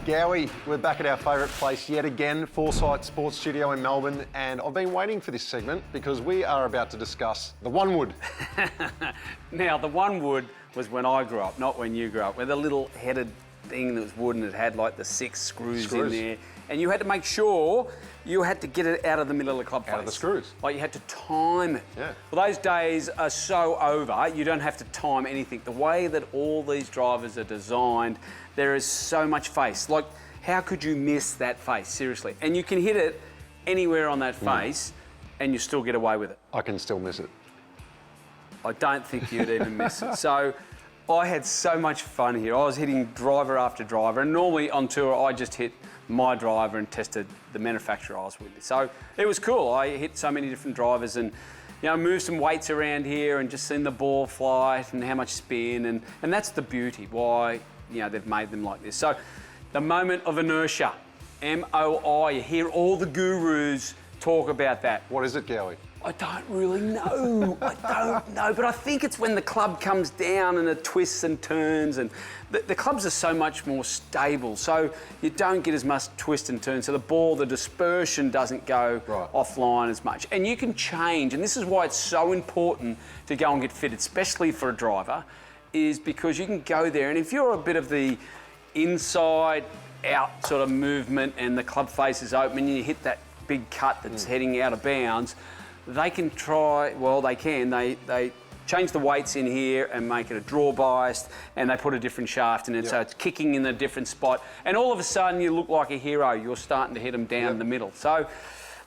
Gowie, we're back at our favourite place yet again, Foresight Sports Studio in Melbourne, and I've been waiting for this segment because we are about to discuss the one wood. Now, the one wood was when I grew up, not when you grew up, with a little headed thing that was wooden. It had like the 6 screws in there, and you had to make sure you had to get it out of the middle of the club face. Out of the screws. Like you had to time it. Yeah. Well, those days are so over. You don't have to time anything. The way that all these drivers are designed, there is so much face. Like, how could you miss that face? Seriously. And you can hit it anywhere on that face, and you still get away with it. I can still miss it. I don't think you'd even miss it. So I had so much fun here. I was hitting driver after driver, and normally on tour I just hit my driver and tested the manufacturer I was with. So it was cool. I hit so many different drivers and, you know, moved some weights around here and just seen the ball fly and how much spin, and that's the beauty, why, you know, they've made them like this. So the moment of inertia, MOI, you hear all the gurus talk about that. What is it, Gowie? I don't really know. I don't know, but I think it's when the club comes down and it twists and turns, and the clubs are so much more stable, so you don't get as much twist and turn. So the ball, the dispersion doesn't go offline as much. And you can change, and this is why it's so important to go and get fitted, especially for a driver, is because you can go there, and if you're a bit of the inside out sort of movement and the club face is open and you hit that big cut that's heading out of bounds, they can try, well, they change the weights in here and make it a draw biased, and they put a different shaft in it, so it's kicking in a different spot. And all of a sudden you look like a hero. You're starting to hit them down the middle. So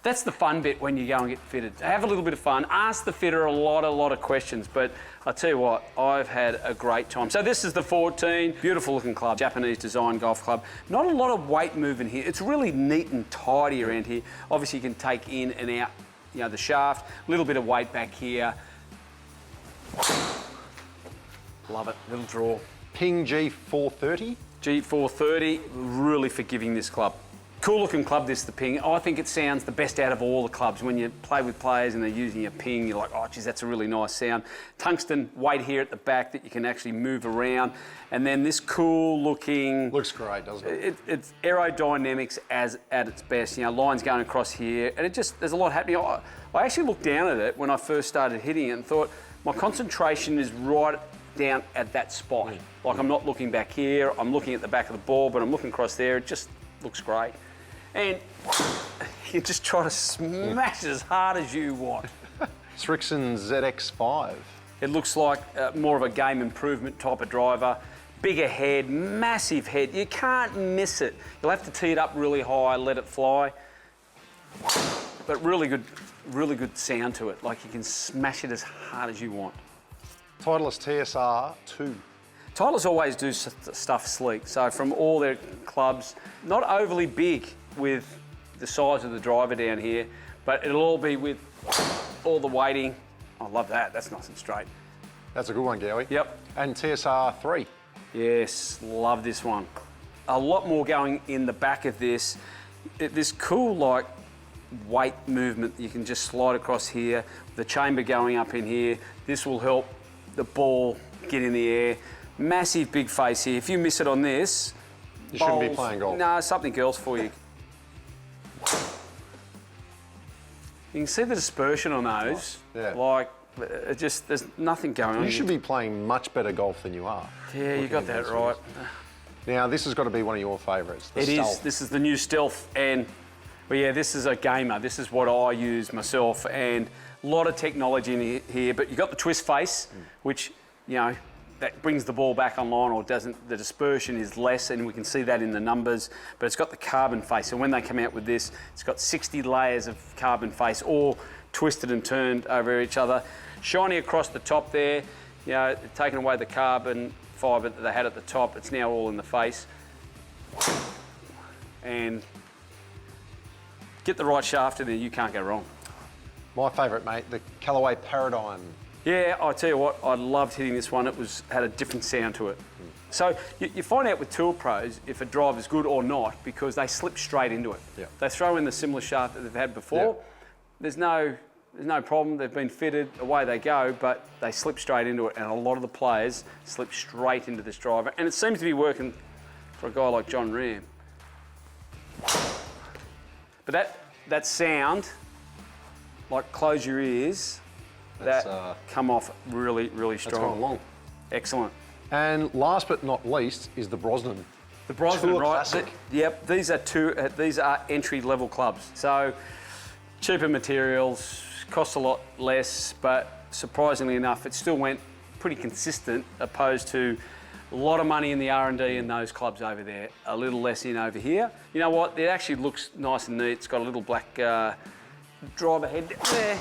that's the fun bit when you go and get fitted. Have a little bit of fun. Ask the fitter a lot of questions, but I'll tell you what, I've had a great time. So this is the 14, beautiful looking club, Japanese design golf club. Not a lot of weight movement here. It's really neat and tidy around here. Obviously you can take in and out, you know, the shaft, a little bit of weight back here. Love it, little draw. Pink G430? G430, really forgiving this club. Cool looking club, this, the Ping. I think it sounds the best out of all the clubs. When you play with players and they're using a Ping, you're like, oh geez, that's a really nice sound. Tungsten weight here at the back that you can actually move around. And then this cool looking... Looks great, doesn't it? It's aerodynamics at its best. You know, lines going across here, and there's a lot happening. I actually looked down at it when I first started hitting it and thought, my concentration is right down at that spot. Like, I'm not looking back here, I'm looking at the back of the ball, but I'm looking across there. It just looks great. And you just try to smash it as hard as you want. Srixoon ZX5. It looks like more of a game improvement type of driver. Bigger head, massive head. You can't miss it. You'll have to tee it up really high, let it fly. But really good sound to it. Like, you can smash it as hard as you want. Titleist TSR2. Titleist always do stuff sleek. So from all their clubs, not overly big with the size of the driver down here, but it'll all be with all the weighting. I love that. That's nice and straight. That's a good one, Gowie. Yep. And TSR3. Yes, love this one. A lot more going in the back of this. This cool, like, weight movement. You can just slide across here. The chamber going up in here. This will help the ball get in the air. Massive big face here. If you miss it on this, you shouldn't be playing golf. No, something else for you. You can see the dispersion on those. Yeah. Like, there's nothing going on. You should be playing much better golf than you are. Yeah, you got that right. Now, this has got to be one of your favourites. It is. This is the new Stealth, and well, yeah, this is a gamer. This is what I use myself, and a lot of technology in here. But you got the twist face, which, you know, that brings the ball back online, or doesn't. The dispersion is less, and we can see that in the numbers, but it's got the carbon face. And when they come out with this, it's got 60 layers of carbon face, all twisted and turned over each other. Shiny across the top there, you know, taking away the carbon fibre that they had at the top. It's now all in the face. And get the right shaft in there, you can't go wrong. My favourite, mate, the Callaway Paradigm. Yeah, I tell you what, I loved hitting this one. It had a different sound to it. So you find out with tour pros if a driver's good or not because they slip straight into it. Yeah. They throw in the similar shaft that they've had before. Yeah. There's no problem. They've been fitted, away they go, but they slip straight into it, and a lot of the players slip straight into this driver. And it seems to be working for a guy like John Ram. But that sound, like close your ears, that come off really, really strong. That's gone long. Excellent. And last but not least is the Brosnan. The Brosnan, Tour right? Classic. Yep, these are entry-level clubs. So cheaper materials, cost a lot less, but surprisingly enough, it still went pretty consistent, opposed to a lot of money in the R&D in those clubs over there, a little less in over here. You know what? It actually looks nice and neat. It's got a little black driver head there.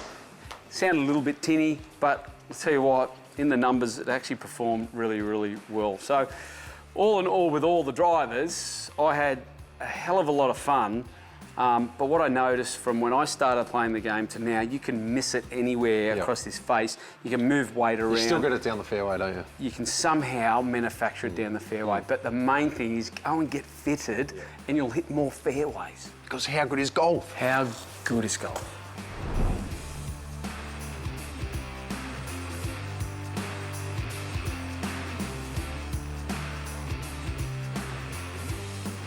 Sounded a little bit tinny, but I'll tell you what, in the numbers, it actually performed really, really well. So all in all, with all the drivers, I had a hell of a lot of fun. But what I noticed from when I started playing the game to now, you can miss it anywhere across this face. You can move weight around. You still get it down the fairway, don't you? You can somehow manufacture it down the fairway. But the main thing is go and get fitted and you'll hit more fairways. Because how good is golf? How good is golf?